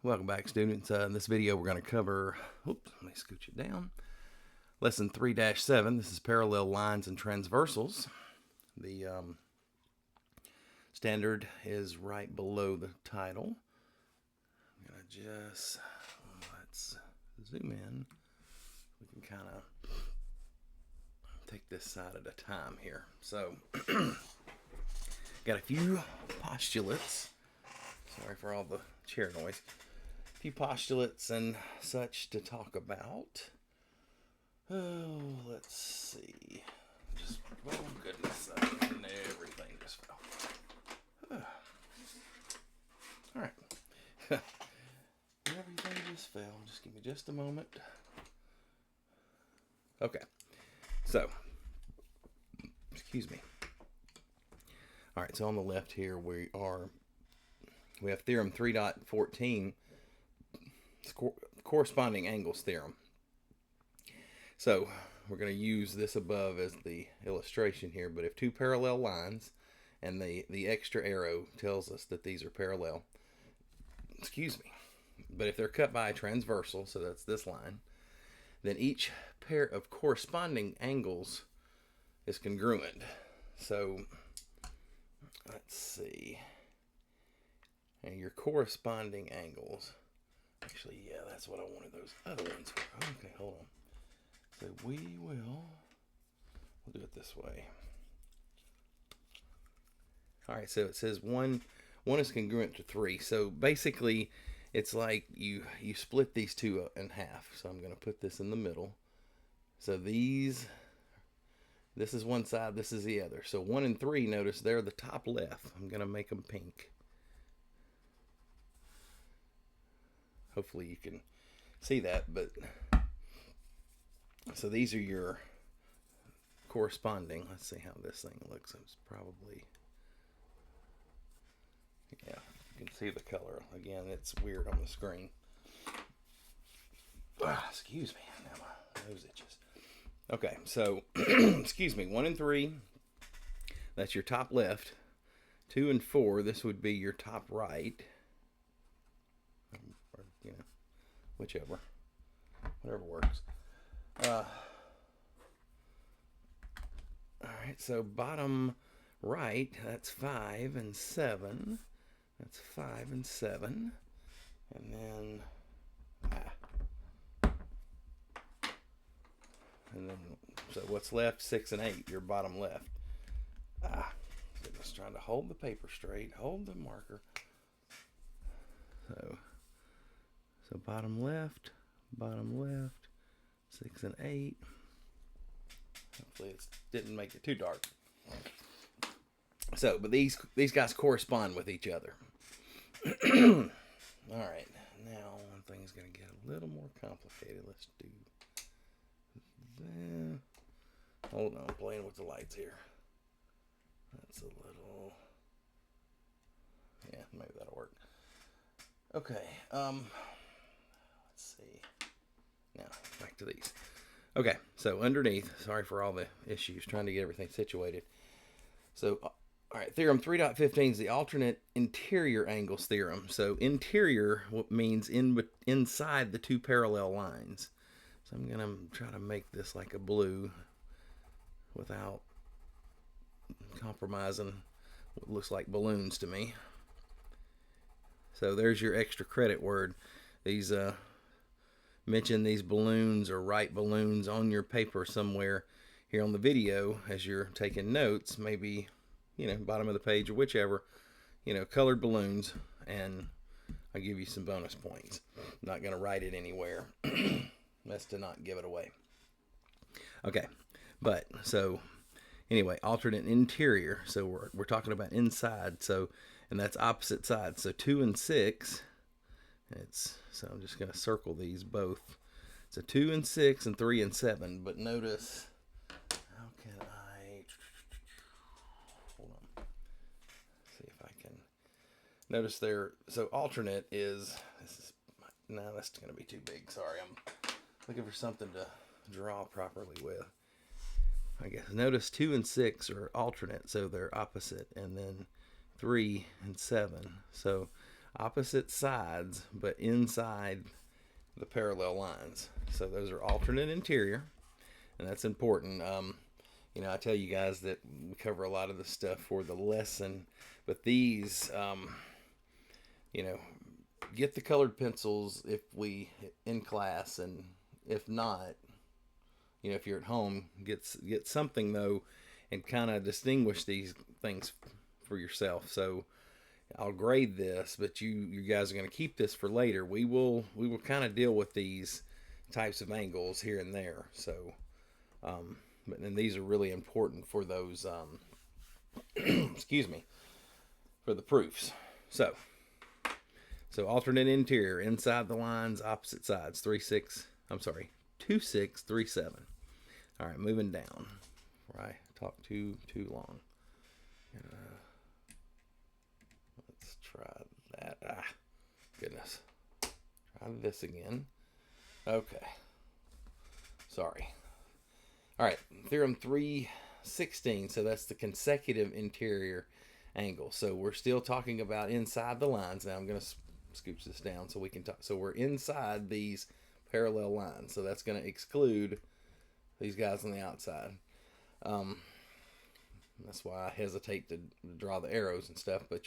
Welcome back, students. In this video, we're going to cover, oops, let me scooch it down. Lesson 3-7. This is parallel lines and transversals. The standard is right below the title. I'm going to just, let's zoom in. We can kind of take this side at a time here. So, got a few postulates. Sorry for all the chair noise. A few postulates and such to talk about. Oh, let's see. Just, oh goodness, and everything just fell. All right. Everything just fell. Just give me just a moment. Okay. So, excuse me. All right, so on the left here we have theorem 3.14, corresponding angles theorem. So we're going to use this above as the illustration here, but if two parallel lines and the extra arrow tells us that these are parallel, excuse me, but if they're cut by a transversal, so that's this line, then each pair of corresponding angles is congruent. So let's see. And your corresponding angles. Actually, yeah, that's what I wanted those other ones for. Okay, hold on. So we'll do it this way. All right, so it says one is congruent to 3. So basically, it's like you split these two in half. So I'm going to put this in the middle. So this is one side, this is the other. So 1 and 3, notice they're the top left. I'm going to make them pink. Hopefully you can see that, but so these are your corresponding. Let's see how this thing looks. It's probably, yeah, you can see the color. Again, it's weird on the screen. Excuse me, now my nose itches. Okay, so, excuse me, 1 and 3, that's your top left. 2 and 4, this would be your top right. Or, you know, whichever, whatever works. All right, so bottom right, that's 5 and 7. That's 5 and 7. And then, so what's left? 6 and 8, your bottom left. So just trying to hold the paper straight, hold the marker. So bottom left, 6 and 8. Hopefully it didn't make it too dark. So, but these guys correspond with each other. All right, now one thing's going to get a little more complicated. Let's do that. Hold on, I'm playing with the lights here. That's a little, yeah, maybe that'll work. Okay, let's see. Now, back to these. Okay, so underneath, sorry for all the issues, trying to get everything situated. So, all right, theorem 3.15 is the alternate interior angles theorem. So, interior means inside the two parallel lines. So, I'm going to try to make this like a blue without compromising what looks like balloons to me. So, there's your extra credit word. These, mention these balloons or write balloons on your paper somewhere here on the video as you're taking notes, maybe, you know, bottom of the page or whichever, you know, colored balloons, and I'll give you some bonus points. I'm not going to write it anywhere. That's to not give it away. Okay, but so anyway, alternate interior. So we're talking about inside. So, and that's opposite sides. So 2 and 6. So I'm just going to circle these both. So 2 and 6 and 3 and 7. But notice, how can I, hold on, see if I can, notice there, so alternate is, no, that's going to be too big. Sorry, I'm looking for something to draw properly with. I guess, notice 2 and 6 are alternate, so they're opposite. And then 3 and 7. So opposite sides, but inside the parallel lines. So those are alternate interior, and that's important. You know, I tell you guys that we cover a lot of the stuff for the lesson, but these, you know, get the colored pencils if we in class, and if not, you know, if you're at home, get something though, and kind of distinguish these things for yourself. So I'll grade this, but you guys are going to keep this for later. We will kind of deal with these types of angles here and there. So, but then these are really important for those, excuse me, for the proofs. So alternate interior, inside the lines, opposite sides, 2, 6, 3, 7. All right, moving down. Right, talk too long. Let's try that. Goodness. Try this again. Okay. Sorry. All right, theorem 316. So that's the consecutive interior angle. So we're still talking about inside the lines. Now I'm going to scooch this down so we can talk. So we're inside these parallel lines. So that's going to exclude these guys on the outside. That's why I hesitate to draw the arrows and stuff. But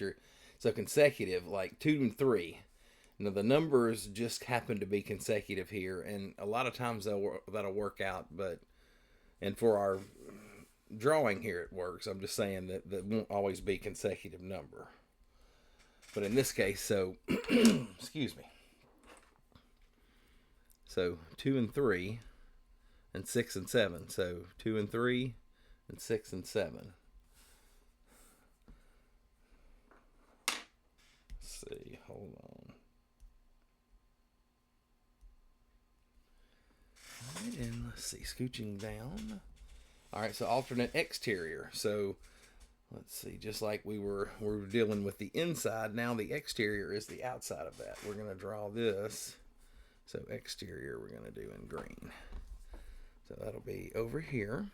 so consecutive, like 2 and 3. Now the numbers just happen to be consecutive here, and a lot of times that'll work out. And for our drawing here, it works. I'm just saying that won't always be consecutive number. But in this case, so excuse me. So 2 and 3, and 6 and 7. So 2 and 3, and 6 and 7. Let's see. Hold on. All right, and let's see. Scooching down. All right. So alternate exterior. So let's see. Just like we were dealing with the inside, now the exterior is the outside of that. We're gonna draw this. So exterior we're going to do in green. So that'll be over here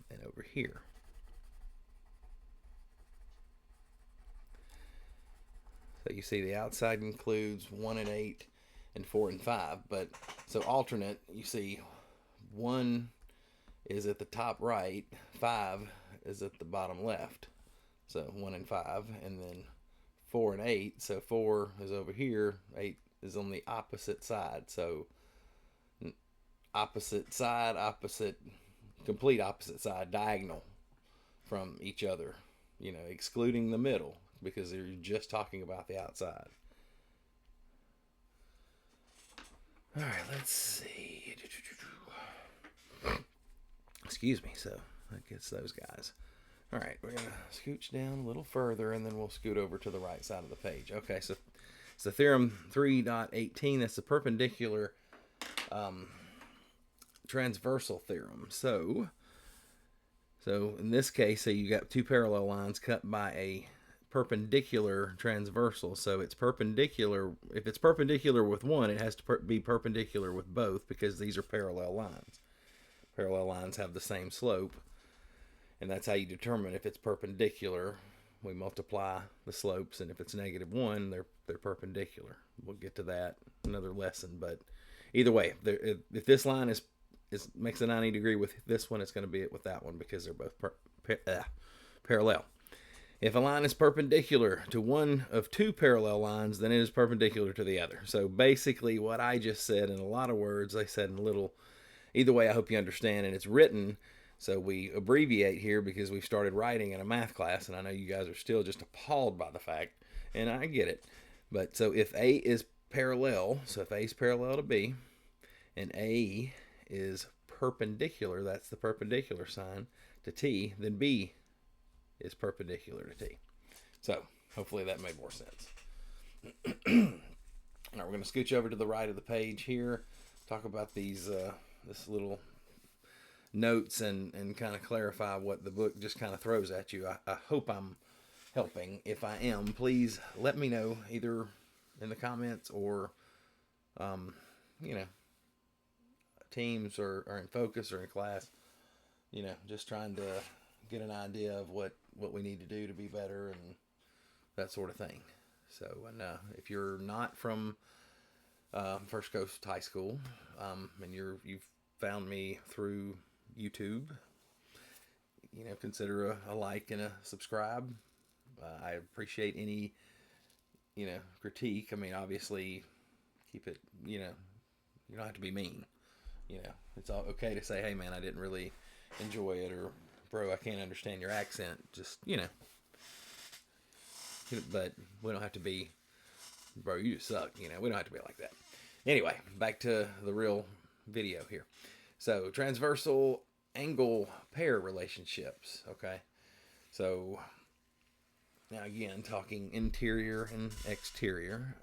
and over here. So you see the outside includes 1 and 8 and 4 and 5. But so alternate, you see 1 is at the top right, 5 is at the bottom left. So 1 and 5, and then 4 and 8. So 4 is over here, 8 is on the opposite side. So opposite side, complete opposite side, diagonal from each other, you know, excluding the middle because they're just talking about the outside. All right, let's see. Excuse me. So that gets those guys. All right, we're going to scooch down a little further, and then we'll scoot over to the right side of the page. Okay, so it's the theorem 3.18. That's the perpendicular transversal theorem. So in this case, say you got two parallel lines cut by a perpendicular transversal. So it's perpendicular. If it's perpendicular with one, it has to be perpendicular with both because these are parallel lines. Parallel lines have the same slope. And that's how you determine if it's perpendicular. We multiply the slopes, and if it's -1, they're perpendicular. We'll get to that another lesson, but either way, if this line makes a 90 degree with this one, it's going to be it with that one because they're both parallel. If a line is perpendicular to one of two parallel lines, then it is perpendicular to the other. So basically, what I just said in a lot of words, I said in a little. Either way, I hope you understand, and it's written. So we abbreviate here because we've started writing in a math class, and I know you guys are still just appalled by the fact, and I get it. But so if A is parallel, so if A is parallel to B, and A is perpendicular, that's the perpendicular sign, to T, then B is perpendicular to T. So hopefully that made more sense. All right, we're going to scooch over to the right of the page here, talk about these this little notes and kind of clarify what the book just kind of throws at you. I hope I'm helping. If I am, please let me know either in the comments or you know, teams or in focus or in class, you know, just trying to get an idea of what what we need to do to be better and that sort of thing. So, and if you're not from First Coast High School, and you've found me through YouTube, consider a like and a subscribe. I appreciate any, critique. I mean, obviously, keep it, you don't have to be mean. It's all okay to say, hey, man, I didn't really enjoy it, or, bro, I can't understand your accent. Just, but we don't have to be, bro, you just suck. We don't have to be like that. Anyway, back to the real video here. So, transversal angle pair relationships, okay? So, now again, talking interior and exterior.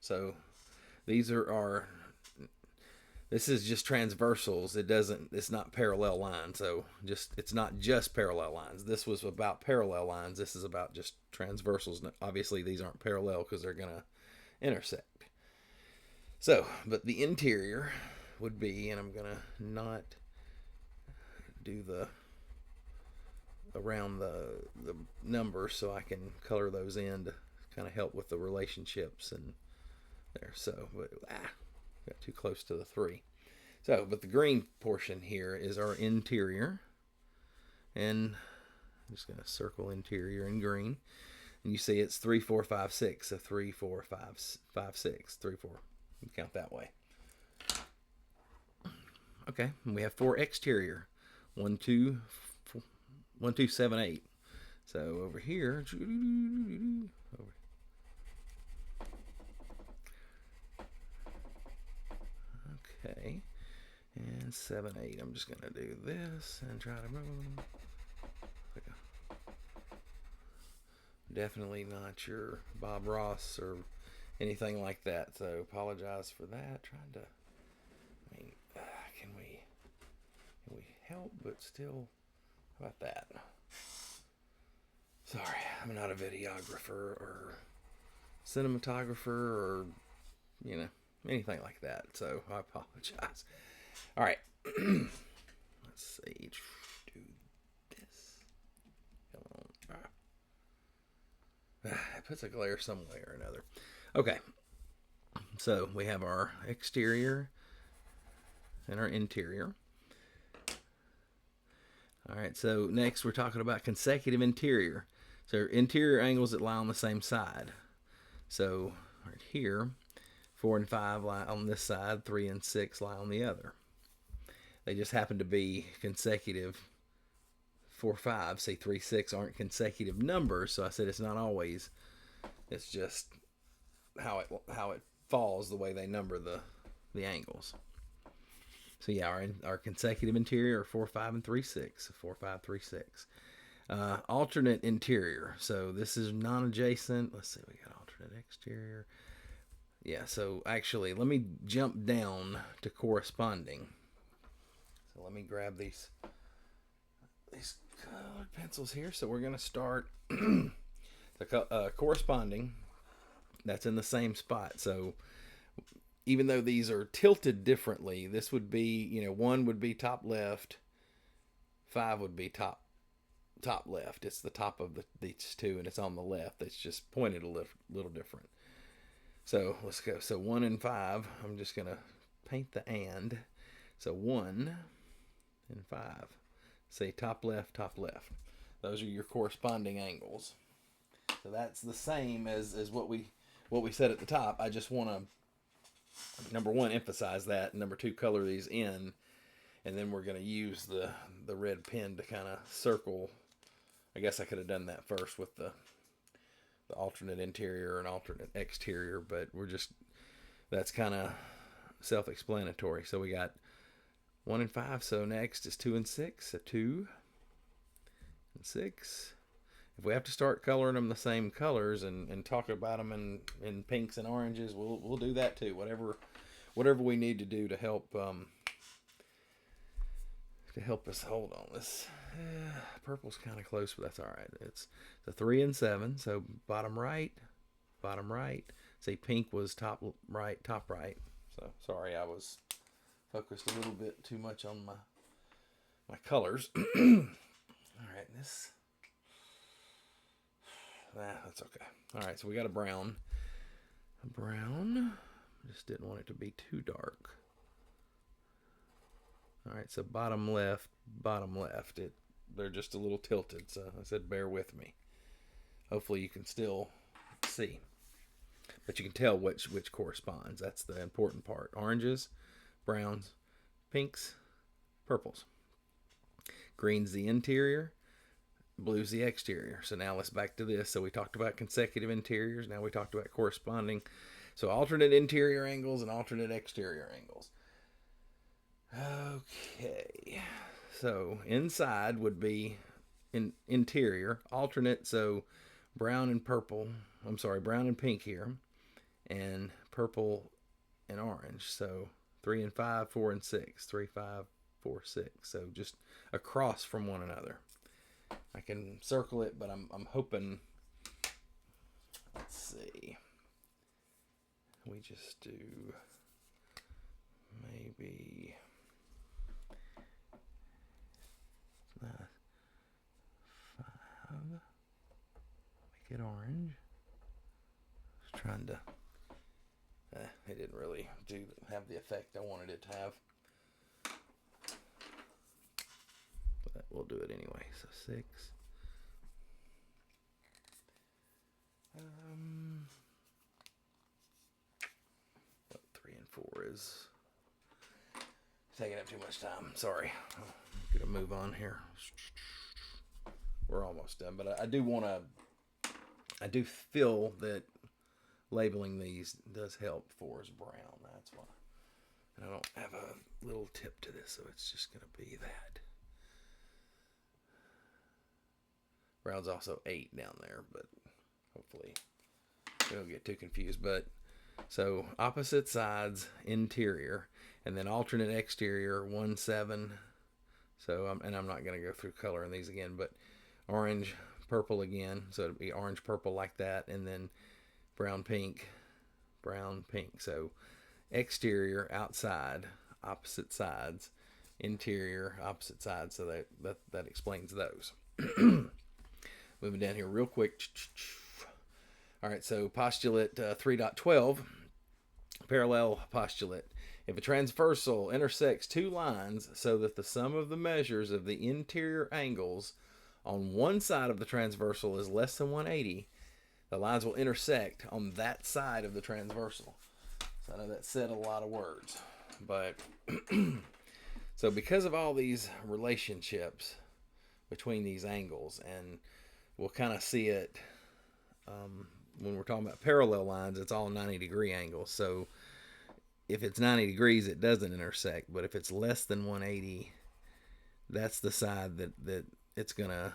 So, these this is just transversals. It's not parallel lines. So, it's not just parallel lines. This was about parallel lines. This is about just transversals. Obviously, these aren't parallel because they're going to intersect. So, but the interior would be, and I'm going to not do around the numbers so I can color those in to kind of help with the relationships and there. So, but got too close to the 3. So, but the green portion here is our interior, and I'm just going to circle interior in green, and you see it's 3, 4, 5, 6. So 3, 4, 5, 5, 6, 3, 4. You count that way. Okay, and we have 4 exterior. 1, 2, 4, 1, 2, 7, 8. So over here, okay, and 7, 8. I'm just gonna do this and try to move. Definitely not your Bob Ross or anything like that. So apologize for that. Trying to, can we help, but still, how about that? Sorry, I'm not a videographer or cinematographer or, anything like that. So I apologize. All right. Let's see. Do this. Come on. It puts a glare some way or another. Okay. So we have our exterior and our interior. All right. So next we're talking about consecutive interior. So interior angles that lie on the same side. So right here, 4 and 5 lie on this side, 3 and 6 lie on the other. They just happen to be consecutive 4, 5. See, 3, 6 aren't consecutive numbers, so I said it's not always. It's just how it falls the way they number the angles. So yeah, our consecutive interior are 4, 5, and 3, 6. 4, 5, 3, 6. Alternate interior. So this is non-adjacent. Let's see, we got alternate exterior. Yeah, so actually, let me jump down to corresponding. So let me grab these colored pencils here. So we're going to start the corresponding. That's in the same spot. So even though these are tilted differently, this would be, 1 would be top left, 5 would be top left. It's the top of these two, and it's on the left. It's just pointed a little different. So let's go. So 1 and 5, I'm just going to paint the and. So 1 and 5. Say top left, top left. Those are your corresponding angles. So that's the same as what we said at the top. I just want to, number 1, emphasize that. Number 2, color these in. And then we're going to use the red pen to kind of circle. I guess I could have done that first with the alternate interior and alternate exterior, but that's kind of self-explanatory. So we got 1 and 5. So next is 2 and 6. So 2 and 6. If we have to start coloring them the same colors and talk about them in pinks and oranges, we'll do that too. Whatever we need to do to help us. Hold on, this purple's kind of close, but that's all right. It's the 3 and 7. So bottom right. See, pink was top right. So sorry, I was focused a little bit too much on my colors. All right, that's okay. All right, so we got a brown. A brown. Just didn't want it to be too dark. All right, so bottom left. They're just a little tilted, so I said bear with me. Hopefully you can still see. But you can tell which corresponds. That's the important part. Oranges, browns, pinks, purples. Green's the interior, blue's the exterior. So now let's back to this. So we talked about consecutive interiors. Now we talked about corresponding. So alternate interior angles and alternate exterior angles. Okay. So inside would be interior, alternate. So brown and pink here, and purple and orange. So 3 and 5, 4 and 6, 3, 5, 4, 6. So just across from one another. I can circle it, but I'm hoping. Let's see. We just do maybe 5. Make it orange. Just trying to. It didn't really have the effect I wanted it to have. But we'll do it anyway. So 6. 3 and 4 is taking up too much time. Sorry. I'm gonna move on here. We're almost done, but I do feel that labeling these does help. 4 is brown. That's why. And I don't have a little tip to this, so it's just gonna be that. Brown's also 8 down there, but hopefully we don't get too confused. But so opposite sides, interior, and then alternate exterior, 1, 7. So I'm not going to go through coloring these again, but orange, purple again. So it'd be orange, purple like that, and then brown, pink. So exterior, outside, opposite sides, interior, opposite sides. So that explains those. Moving down here real quick. All right, so postulate 3.12, parallel postulate. If a transversal intersects two lines so that the sum of the measures of the interior angles on one side of the transversal is less than 180, the lines will intersect on that side of the transversal. So I know that said a lot of words, but so because of all these relationships between these angles, and we'll kind of see it when we're talking about parallel lines, it's all 90-degree angles. So if it's 90 degrees, it doesn't intersect. But if it's less than 180, that's the side that it's gonna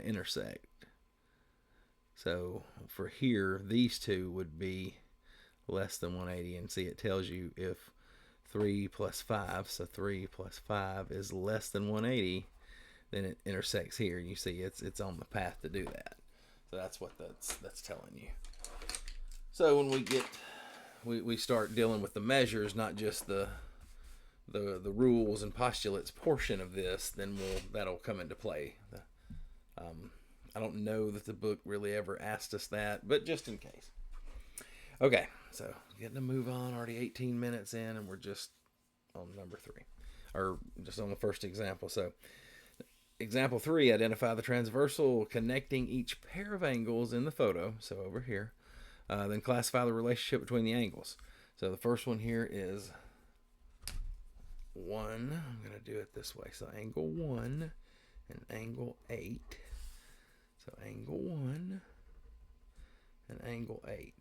intersect. So for here, these two would be less than 180. And see, it tells you if 3 plus 5, so 3 plus 5 is less than 180, then it intersects here. You see it's on the path to do that. So that's what that's telling you. So when we start dealing with the measures, not just the rules and postulates portion of this, then that'll come into play. I don't know that the book really ever asked us that, but just in case. Okay, so getting to move on. Already 18 minutes in, and we're just on number 3, or just on the first example. So example 3, identify the transversal connecting each pair of angles in the photo. So over here. Then classify the relationship between the angles. So the first one here is 1. I'm going to do it this way. So angle 1 and angle 8. So angle 1 and angle 8.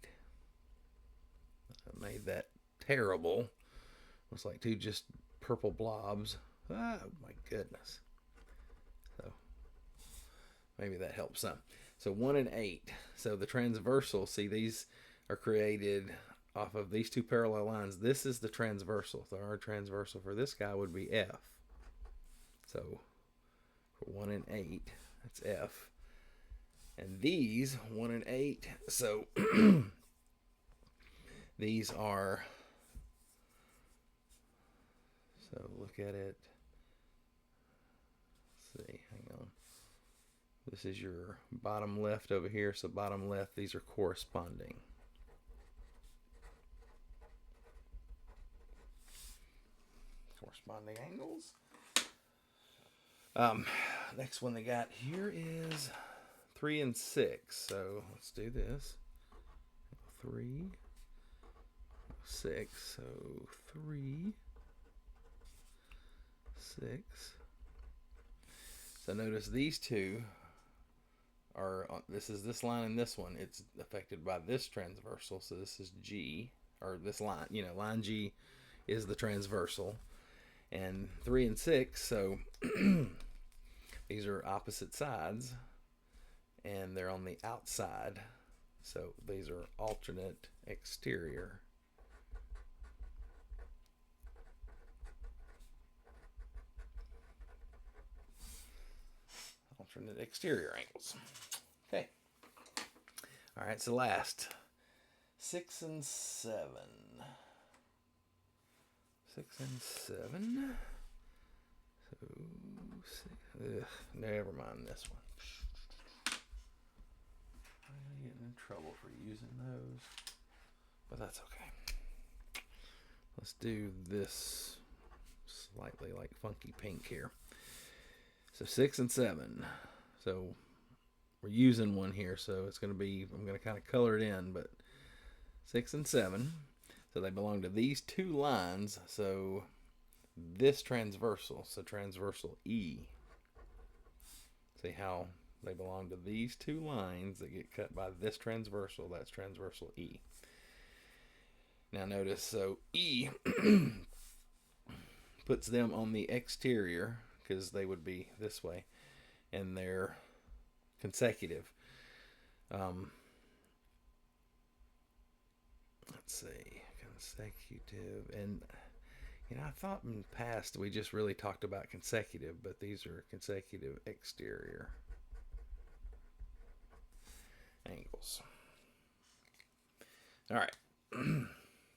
I made that terrible. Looks like 2 just purple blobs. Oh my goodness. So maybe that helps some. So 1 and 8. So the transversal, see, these are created off of these 2 parallel lines. This is the transversal. So our transversal for this guy would be F. So for 1 and 8, that's F. And these 1 and 8, so these are, so look at it. see, hang on. This is your bottom left over here, so bottom left, these are corresponding. Corresponding angles. Next one they got here is 3 and 6. So let's do this. 3, 6. So 3, 6. So notice these two are, this is this line and this one. It's affected by this transversal. So this is G, or this line, line G is the transversal. And 3 and 6, so these are opposite sides, and they're on the outside, so these are alternate exterior. Alternate exterior angles. Okay. All right, so last, 6 and 7. 6 and 7. So, never mind this one. I'm getting in trouble for using those, but that's okay. Let's do this slightly like funky pink here. So 6 and 7. So we're using one here, so it's going to be, I'm going to kind of color it in, but 6 and 7. So they belong to these two lines. So this transversal, so transversal E. See how they belong to these two lines that get cut by this transversal. That's transversal E. Now notice, so E puts them on the exterior because they would be this way, and they're consecutive. Let's see. Consecutive, and I thought in the past we just really talked about consecutive, but these are consecutive exterior angles. All right.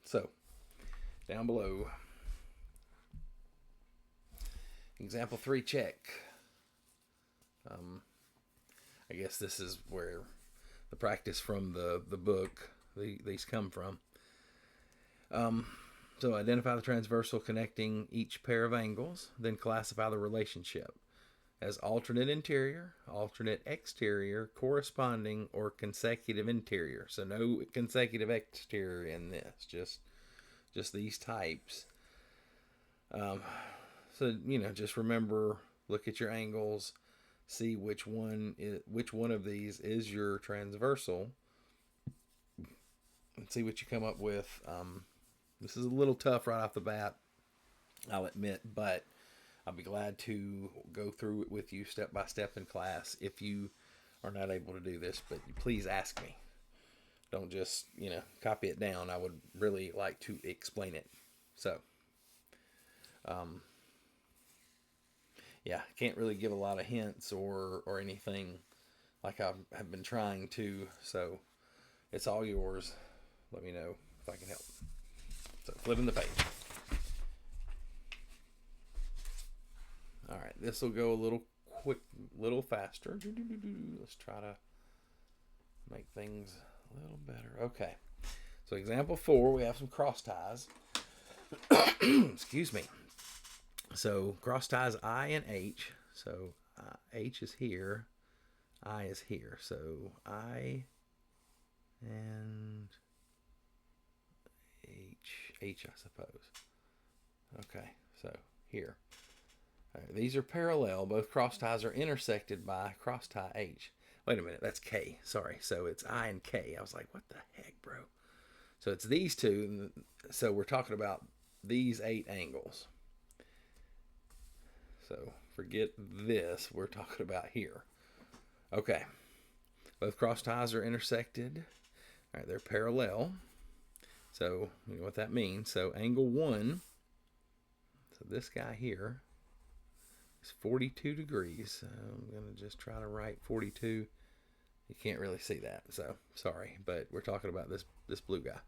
So down below, example 3 check. I guess this is where the practice from the book these come from. So identify the transversal connecting each pair of angles, then classify the relationship as alternate interior, alternate exterior, corresponding, or consecutive interior. So no consecutive exterior in this, just these types. So just remember, look at your angles, see which one of these is your transversal, and see what you come up with. This is a little tough right off the bat, I'll admit, but I'll be glad to go through it with you step by step in class if you are not able to do this, but please ask me. Don't just, copy it down. I would really like to explain it. So, yeah, can't really give a lot of hints or anything like I have been trying to, so it's all yours. Let me know if I can help. So flipping the page. All right, this will go a little faster. Let's try to make things a little better. Okay, so example 4, we have some cross ties. Excuse me. So cross ties I and H. So H is here, I is here. So I and H, I suppose. Okay, so here. Right, these are parallel. Both cross ties are intersected by cross tie H. Wait a minute, that's K. Sorry. So it's I and K. I was like, what the heck, bro? So it's these two. So we're talking about these 8 angles. So forget this. We're talking about here. Okay. Both cross ties are intersected. All right, they're parallel. So you know what that means. So angle 1, so this guy here is 42 degrees. So I'm going to just try to write 42. You can't really see that, so sorry, but we're talking about this blue guy.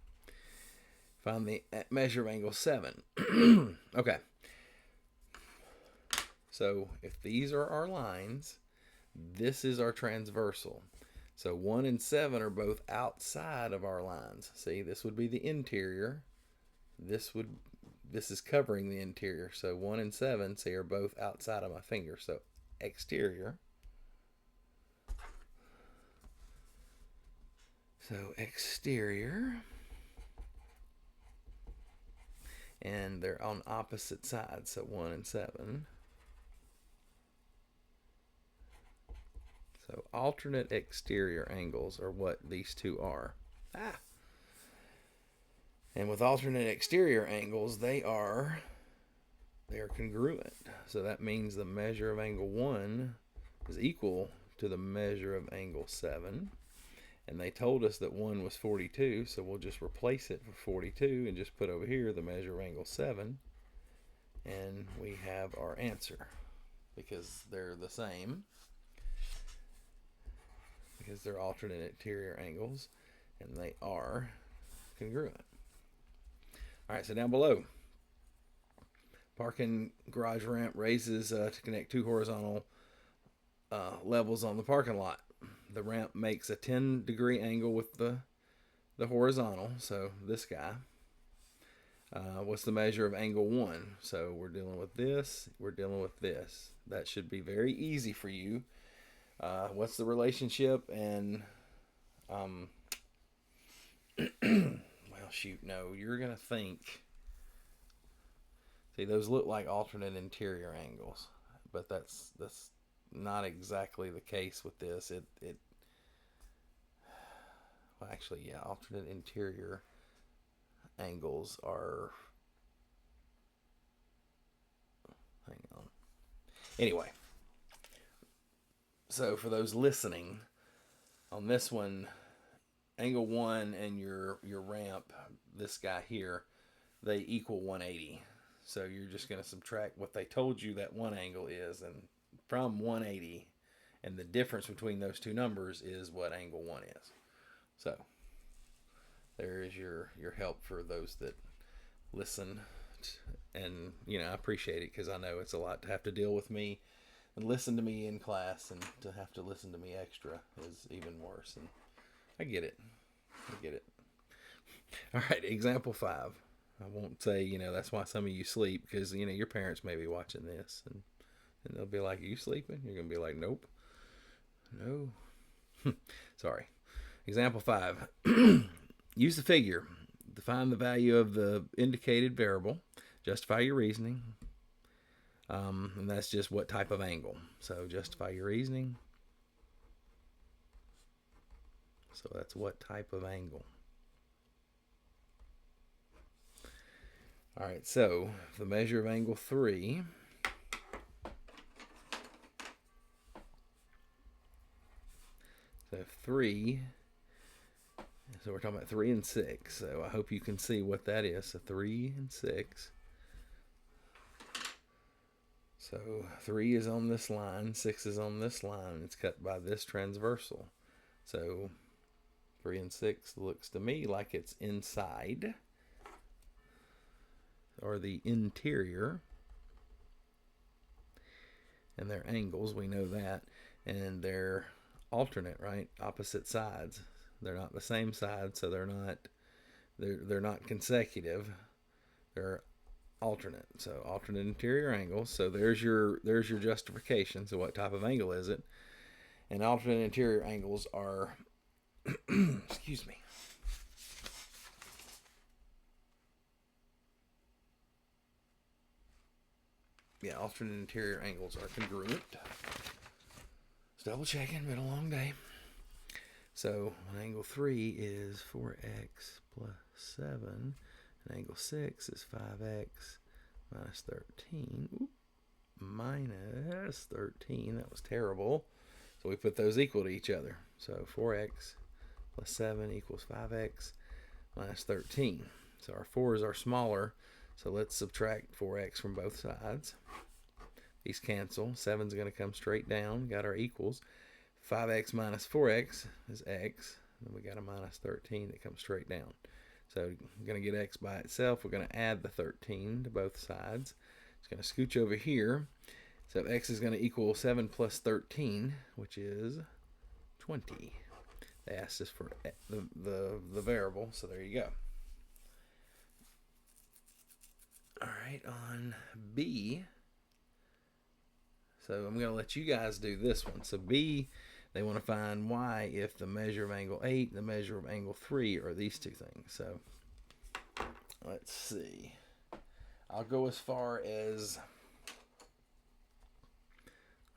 Find the measure of angle 7. Okay. So if these are our lines, this is our transversal. So 1 and 7 are both outside of our lines. See, this would be the interior. This is covering the interior. So 1 and 7, see, are both outside of my finger. So exterior. So exterior. And they're on opposite sides, so 1 and 7. So alternate exterior angles are what these two are. And with alternate exterior angles, they are congruent. So that means the measure of angle 1 is equal to the measure of angle 7. And they told us that 1 was 42, so we'll just replace it for 42 and just put over here the measure of angle 7. And we have our answer because they're the same. Because they're alternate exterior angles and they are congruent. All right, so down below, parking garage ramp raises to connect two horizontal levels on the parking lot. The ramp makes a 10-degree angle with the horizontal, so this guy. What's the measure of angle 1? So we're dealing with this, we're dealing with this. That should be very easy for you. What's the relationship? And well, shoot, no, you're gonna think. See, those look like alternate interior angles, but that's not exactly the case with this. Well, actually, yeah, alternate interior angles are. Hang on. Anyway. So for those listening, on this one, angle 1 and your ramp, this guy here, they equal 180. So you're just going to subtract what they told you that one angle is, and from 180, and the difference between those two numbers is what angle 1 is. So there is your help for those that listen. And, you know, I appreciate it because I know it's a lot to have to deal with me and listen to me in class, and to have to listen to me extra is even worse. And I get it. All right, example 5. I won't say, you know, that's why some of you sleep, because, you know, your parents may be watching this, and they'll be like, "Are you sleeping?" You're going to be like, "Nope." No. Sorry. Example 5. Use the figure. Define the value of the indicated variable. Justify your reasoning. And that's just what type of angle. So justify your reasoning. So that's what type of angle. All right, so the measure of angle 3. So 3. So we're talking about 3 and 6. So I hope you can see what that is. So 3 and 6. So 3 is on this line, 6 is on this line. It's cut by this transversal. So 3 and 6 looks to me like it's inside, or the interior. And they're angles, we know that. And they're alternate, right? Opposite sides. They're not the same side, so they're not consecutive. They're alternate. So alternate interior angles. So there's your justification. So what type of angle is it? And alternate interior angles are excuse me. Yeah, alternate interior angles are congruent. Just double checking, been a long day. So angle 3 is 4x plus 7. And angle 6 is 5x minus 13. Oop, minus 13. That was terrible. So we put those equal to each other. So 4x plus 7 equals 5x minus 13. So our 4's are smaller. So let's subtract 4x from both sides. These cancel. 7's going to come straight down. Got our equals. 5x minus 4x is x. Then we got a minus 13 that comes straight down. So we're going to get x by itself. We're going to add the 13 to both sides. It's going to scooch over here. So x is going to equal 7 plus 13, which is 20. They asked us for the variable, so there you go. All right, on B, so I'm going to let you guys do this one. So B, they want to find y if the measure of angle 8 and the measure of angle 3 are these two things. So let's see. I'll go as far as,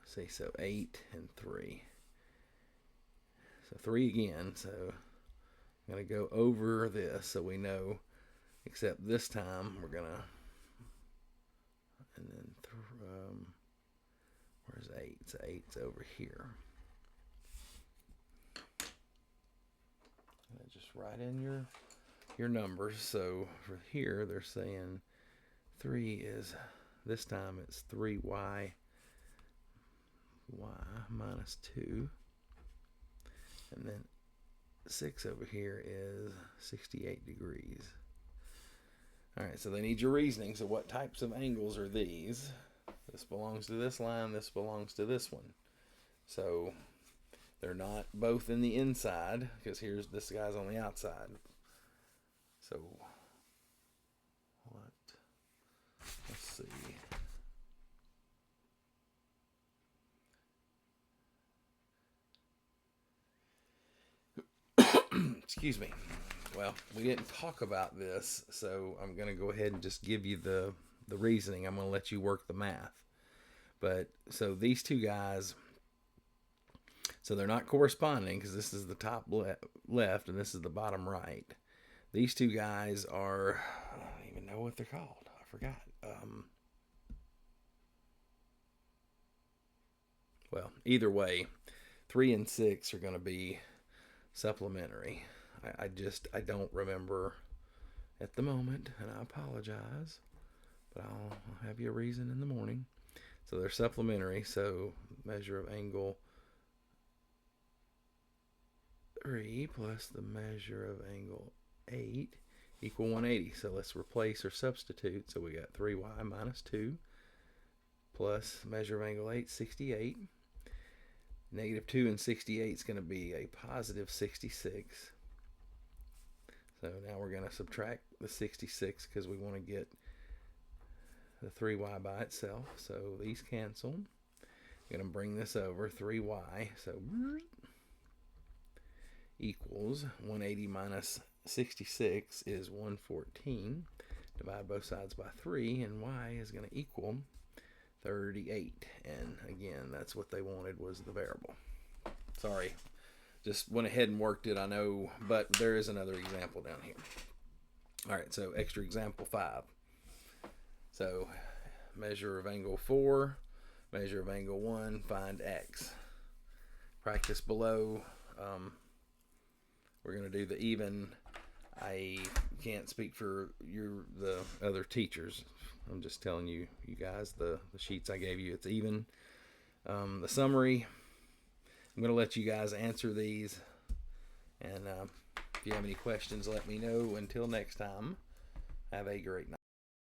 let's see, so 8 and 3. So 3 again, so I'm going to go over this so we know, except this time we're going to, and then, where's 8? So 8's over here. And just write in your numbers. So for here, they're saying 3 is, this time it's 3y minus 2. And then 6 over here is 68 degrees. All right, so they need your reasoning. So what types of angles are these? This belongs to this line. This belongs to this one. So they're not both in the inside, because here's this guy's on the outside. So what? Let's see. Excuse me. Well, we didn't talk about this, so I'm going to go ahead and just give you the reasoning. I'm going to let you work the math. But so these two guys, so they're not corresponding, because this is the top left and this is the bottom right. These two guys are, I don't even know what they're called. I forgot. Well, either way, 3 and 6 are going to be supplementary. I don't remember at the moment, and I apologize, but I'll have you a reason in the morning. So they're supplementary, so measure of angle 3 plus the measure of angle 8 equal 180. So let's replace or substitute. So we got 3y minus 2 plus measure of angle 8, 68. Negative 2 and 68 is going to be a positive 66. So now we're going to subtract the 66 because we want to get the 3y by itself. So these cancel. I'm going to bring this over. 3y, so equals 180 minus 66 is 114. Divide both sides by 3, and y is going to equal 38. And again, that's what they wanted, was the variable. Sorry, just went ahead and worked it, I know, but there is another example down here. All right, so extra example 5. So measure of angle 4, measure of angle 1, find x. Practice below. We're going to do the even. I can't speak for the other teachers. I'm just telling you guys, the sheets I gave you, it's even. The summary, I'm going to let you guys answer these. And if you have any questions, let me know. Until next time, have a great night.